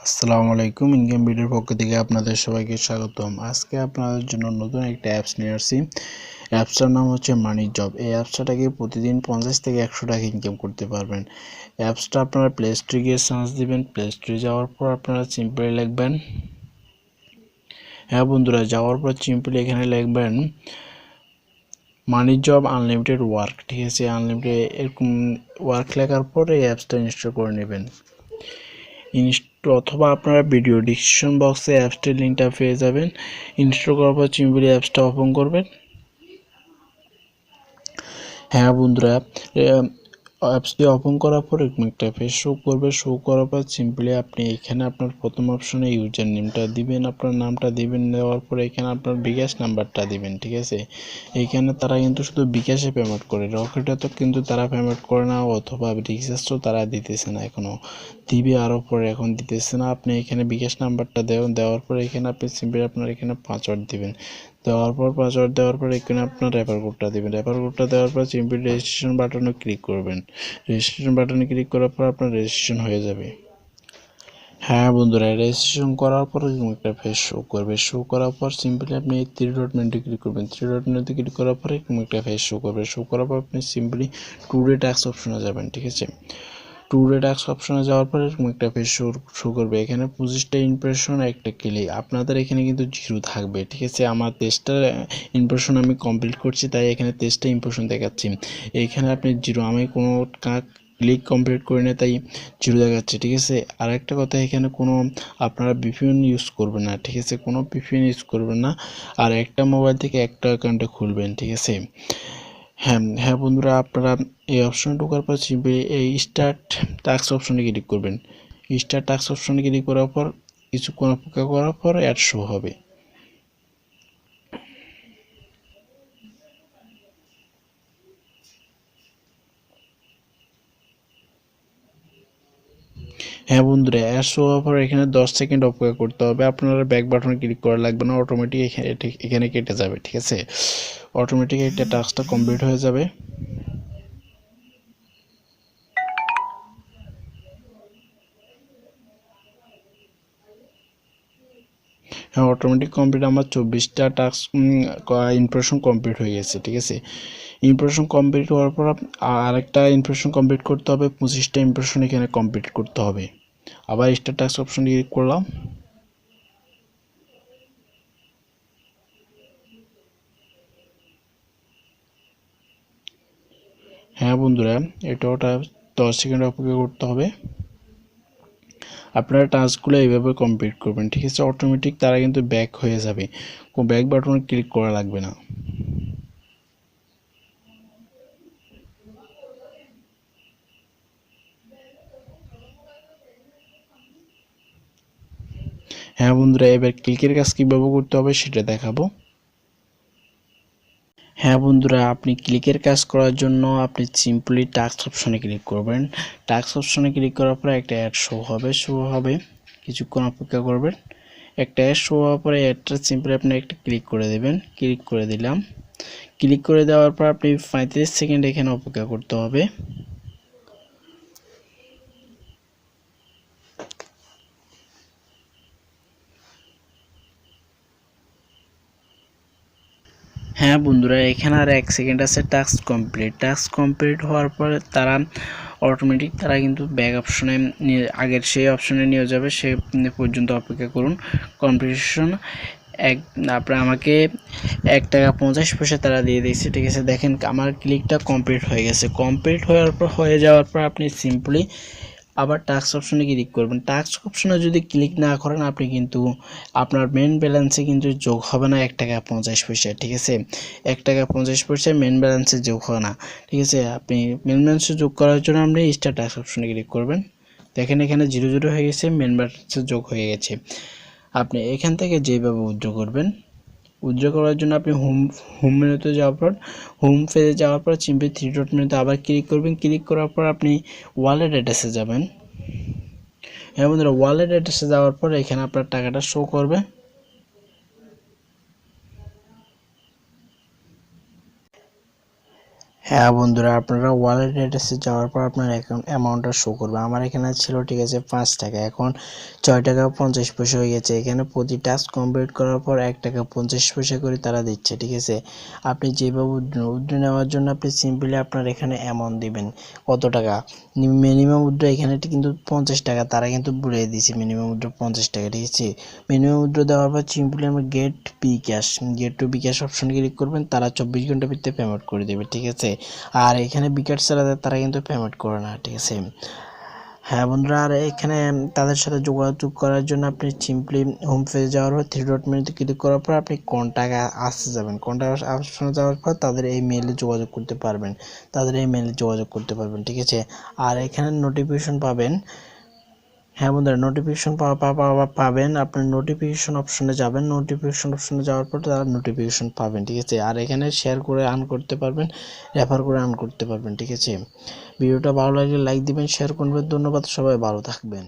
আসসালামু আলাইকুম ইনকাম ভিডিওর পক্ষ থেকে আপনাদের সবাইকে স্বাগতম। আজকে আপনাদের জন্য নতুন একটা অ্যাপস নিয়ে আসছি। অ্যাপসটার নাম হচ্ছে মানি জব। এই অ্যাপসটাকে প্রতিদিন 50 থেকে 100 টাকা ইনকাম করতে পারবেন। অ্যাপসটা আপনারা প্লে স্টোরে গিয়ে সার্চ দিবেন। প্লে স্টোরে যাওয়ার পর আপনারা সিম্পলি লিখবেন, হ্যাঁ বন্ধুরা, যাওয়ার পর সিম্পলি এখানে লিখবেন মানি জব আনলিমিটেড ওয়ার্ক। ঠিক আছে, আনলিমিটেড এরকম ওয়ার্ক লেখার পর এই অ্যাপসটা ইনস্টল করে নেবেন। অথবা আপনারা ভিডিও ডিসক্রিপশন বক্সে অ্যাপসটির লিঙ্কটা পেয়ে যাবেন। ইনস্টল করার পর সিম্পলি অ্যাপসটা ওপেন করবেন। হ্যাঁ বন্ধুরা, অ্যাপসটি ওপেন করার পর এরকম একটা পেজ শো করবে। শো করার পর সিম্পলি আপনি এখানে আপনার প্রথম অপশনে ইউজার নেমটা দিবেন, আপনার নামটা দিবেন। দেওয়ার পর এখানে আপনার বিকাশ নাম্বারটা দিবেন। ঠিক আছে, এইখানে তারা কিন্তু শুধু বিকাশে পেমেন্ট করে, রকেটে তো কিন্তু তারা পেমেন্ট করে না, অথবা রিচার্জও তারা দিতেছে না, এখনও দিবে আরও পরে, এখন দিতেছে না। আপনি এখানে বিকাশ নাম্বারটা দেবেন। দেওয়ার পর এখানে আপনি সিম্পলি আপনার এখানে পাসওয়ার্ড দিবেন। দেওয়ার পর পাসওয়ার্ড দেওয়ার পর এখানে আপনার রেফার কোডটা দিবেন। রেফার কোডটা দেওয়ার পর সিম্পলি রেজিস্ট্রেশন বাটনে ক্লিক করবেন। রেজিস্ট্রেশন বাটনে ক্লিক করার পর আপনার রেজিস্ট্রেশন হয়ে যাবে। হ্যাঁ বন্ধুরা, রেজিস্ট্রেশন করার পর এরকম একটা পেজ শো করবে। শো করার পর সিম্পলি আপনি এই থ্রি ডট মেনুতে ক্লিক করবেন। থ্রি ডট মেনুতে ক্লিক করার পর এরকম একটা পেজ শো করবে। শো করার পর আপনি সিম্পলি টুডে টাস্ক অপশনে যাবেন। ঠিক আছে, টুডে টাস্ক অপশনে যাওয়ার পর এরকম একটা পেজ শো করবে। এখানে 25টা ইমপ্রেশন, একটা ক্লিক। আপনাদের এখানে কিন্তু জিরো থাকবে। ঠিক আছে, আমার 23টা ইমপ্রেশন আমি কমপ্লিট করছি, তাই এখানে 23টা ইমপ্রেশন দেখাচ্ছি। এখানে আপনি জিরো, আমি কোনো ক্লিক কমপ্লিট করি না, তাই জিরো দেখাচ্ছে। ঠিক আছে, আর একটা কথা, এখানে কোনো আপনারা ভিপিএন ইউজ করবেন না। ঠিক আছে, কোনো ভিপিএন ইউজ করবেন না, আর একটা মোবাইল থেকে একটা অ্যাকাউন্টে খুলবেন। ঠিক আছে, হ্যাঁ হ্যাঁ বন্ধুরা, আপনারা এই অপশনে ঢোকার পর এই স্টার্ট টাস্ক অপশনে ক্লিক করবেন। স্টার্ট টাস্ক অপশনে ক্লিক করার পর কিছুক্ষণ অপেক্ষা করার পর অ্যাড শো হবে। হ্যাঁ বন্ধুরা, অ্যাড শো হওয়ার পর এখানে 10 সেকেন্ড অপেক্ষা করতে হবে। আপনারা ব্যাক বাটনে ক্লিক করা লাগবে না, অটোমেটিক এখানে কেটে যাবে। ঠিক আছে, অটোমেটিক একটা টাস্কটা কমপ্লিট হয়ে যাবে। হ্যাঁ, অটোমেটিক কমপ্লিট। আমার 24টা টাস্ক ইমপ্রেশন কমপ্লিট হয়ে গেছে। ঠিক আছে, ইমপ্রেশন কমপ্লিট হওয়ার পর আরেকটা ইমপ্রেশন কমপ্লিট করতে হবে। 25টা ইমপ্রেশন এখানে কমপ্লিট করতে হবে। আবার স্টার টাস্ক অপশন ক্লিক করলাম। হ্যাঁ বন্ধুরা, ওটা 10 সেকেন্ড অপেক্ষা করতে হবে। আপনারা টাস্কগুলো এইভাবে কমপ্লিট করবেন। ঠিক আছে, অটোমেটিক তারা কিন্তু ব্যাক হয়ে যাবে, ব্যাক বাটনে ক্লিক করা লাগবে না। হ্যাঁ বন্ধুরা, এবার ক্লিকের কাজ কীভাবে করতে হবে সেটা দেখাবো। হ্যাঁ বন্ধুরা, আপনি ক্লিকের কাজ করার জন্য আপনি সিম্পলি টাস্ক অপশনে ক্লিক করবেন। টাস্ক অপশনে ক্লিক করার পরে একটা অ্যাড শো হবে। কিছুক্ষণ অপেক্ষা করবেন। একটা অ্যাড শো হওয়ার পরে অ্যাডটা সিম্পলি আপনি একটা ক্লিক করে দেবেন। ক্লিক করে দিলাম। ক্লিক করে দেওয়ার পর আপনি 35 সেকেন্ড এখানে অপেক্ষা করতে হবে। হ্যাঁ বন্ধুরা, এখানে আর 1 সেকেন্ড আছে। টাস্ক কমপ্লিট হওয়ার পরে তারা কিন্তু ব্যাক অপশনে আগের সেই অপশনে নিয়ে যাবে। সে পর্যন্ত অপেক্ষা করুন। কমপ্লিশন আপনার আমাকে 1 টাকা 50 পয়সা তারা দিয়ে দিয়েছে। ঠিক আছে, দেখেন আমার ক্লিকটা কমপ্লিট হয়ে গেছে। কমপ্লিট হয়ে যাওয়ার পর আপনি সিম্পলি আবার টাস্ক অপশনে ক্লিক করবেন। টাস্ক অপশনে যদি ক্লিক না করেন, আপনি কিন্তু আপনার মেন ব্যালেন্সে কিন্তু যোগ হবে না 1 টাকা 50 পয়সা। ঠিক আছে, 1 টাকা 50 পয়সা মেন ব্যালেন্সে যোগ হবে না। ঠিক আছে, আপনি মেন ব্যালেন্সে যোগ করার জন্য আপনি স্টার টাস্ক অপশনে ক্লিক করবেন। দেখেন এখানে 00 হয়ে গেছে, মেন ব্যালেন্সে যোগ হয়ে গেছে। আপনি এখান থেকে যেভাবে উইথড্র করবেন, উইথড্র করার জন্য আপনি হোম মেনুতে যাওয়ার পর, হোম পেজে যাওয়ার পর সিম্পলি থ্রি ডট মেনুতে আবার ক্লিক করবেন। ক্লিক করার পর আপনি ওয়ালেট অ্যাড্রেসে যাবেন। হ্যাঁ বন্ধুরা, ওয়ালেট অ্যাড্রেসে যাওয়ার পর এখানে আপনার টাকাটা শো করবে। হ্যাঁ বন্ধুরা, আপনারা ওয়ালেট অ্যাড্রেসে যাওয়ার পর আপনার অ্যামাউন্টটা শো করবে। আমার এখানে ছিল ঠিক আছে 5 টাকা, এখন 6 টাকা 50 পয়সা হয়ে গেছে। এখানে প্রতি টাস্ক কমপ্লিট করার পর 1 টাকা 50 পয়সা করে তারা দিচ্ছে, ঠিক আছে। আপনি যেভাবে উইথড্র নেওয়ার জন্য আপনি সিম্পলি আপনার এখানে অ্যামাউন্ট দিবেন কত টাকা। মিনিমাম উইথড্র এখানে কিন্তু 50 টাকা, তারা কিন্তু বলে দিয়েছে মিনিমাম উইথড্র 50 টাকা, ঠিক আছে। মিনিমাম উইথড্র দেওয়ার পর সিম্পলি আমরা গেট টু বিকাশ অপশন ক্লিক করবেন, তারা 24 ঘন্টার ভিতরে পেমেন্ট করে দেবে, ঠিক আছে। আর এখানে বিকাশ ছাড়া তারা কিন্তু পেমেন্ট করে না, ঠিক আছে। হ্যাঁ বন্ধুরা, আর এখানে তাদের সাথে যোগাযোগ করার জন্য আপনি সিম্পলি হোম পেজে যাওয়ার পর 3 ডট মেনুতে ক্লিক করার পর আপনি কন্ট্যাক্ট আসতে যাবেন। কন্ট্যাক্ট অপশনে যাওয়ার পর তাদের এই মেইলে যোগাযোগ করতে পারবেন, ঠিক আছে। আর এখানে নোটিফিকেশন পাবেন। হ্যাঁ বন্ধুরা, নোটিফিকেশন পাবেন, আপনার নোটিফিকেশন অপশনে যাবেন। নোটিফিকেশন অপশনে যাওয়ার পর তারা নোটিফিকেশন পাবেন, ঠিক আছে। আর এখানে শেয়ার করে আর্ন করতে পারবেন, রেফার করে আর্ন করতে পারবেন, ঠিক আছে। ভিডিওটা ভালো লাগলে লাইক দিবেন, শেয়ার করবেন। ধন্যবাদ, সবাই ভালো থাকবেন।